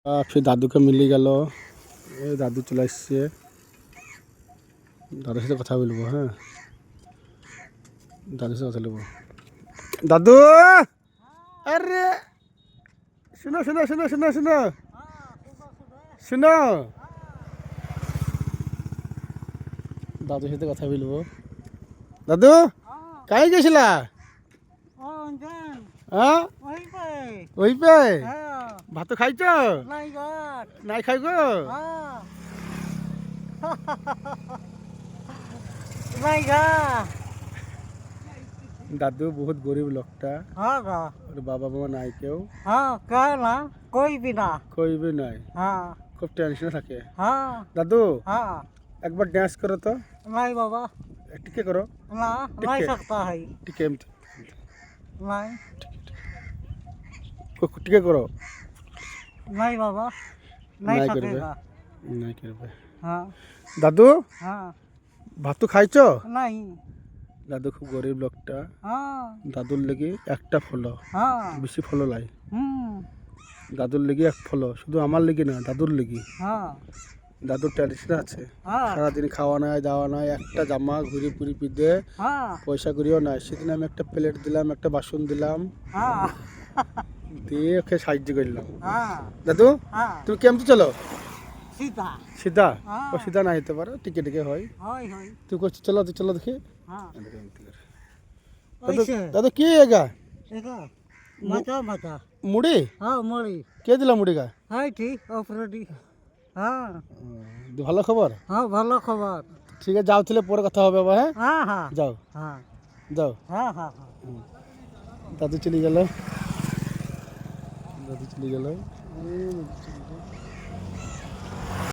फिर दादू के मिली गल दादू चले एसছে दादूर साथे कथा बोलबो। हाँ दादूर साथे कथा बोलबो। दादू अरे सुनो सुनो सुनो सुनो सुनो सुनो दादूर साथे कथा बोलबो। दादू कहीं गेছিলা? हाँ वही पे भात खाइच नहीं खाई गो दादू बहुत गरीब लोगटा और बाबा मामा नहीं क्यों कोई भी नहीं खूब टेंशन থাকে। दादू एक बार डांस करो तो। नहीं बाबा टिके करो ना नहीं सकता है टिके नहीं टिके करो नहीं बाबा नहीं सकेगा नहीं करबे। हाँ दादू हाँ भात तो खाइছো नहीं दादू खूब गरीब लोगटा हाँ दादुर लेगे একটা ফলো हाँ বেশি ফলো লাই हम्म দাদুর লেগে এক ফলো শুধু আমার লেগে না দাদুর লেগে। हाँ দাদুর ট্র্যাডিশন আছে हाँ সারাদিন খাওয়া নাই দাওয়া নাই একটা জামা ঘুরি পুরি পিঁধে हाँ পয়সা করিও নাই সেদিন আমি একটা প্লেট দিলাম একটা বাসন দিলাম हाँ দিয়ে ওকে সাহায্য করলাম। हाँ দাদু हाँ তুমি কেমন চলো सीता সিধা हाँ ও সিধা না হতে পারে টিকে টিকে হয় हाय हाय তুই করছিস চলো তুই চলো দেখি। हाँ দাদু ऐसे দাদু কি এগা देखा मचा मचा মুড়ি हाँ मोड़ी কে দিলা মুড়ি গা? हाय ठीक ऑपरेटी हाँ ভালো খবর। हाँ ভালো খবর ঠিক আছে যাও তাহলে পরে কথা হবে আবার। হ্যাঁ हाँ हाँ যাও हाँ যাও। हाँ हाँ हाँ দাদু চলে গেল দাদু চলে গেল।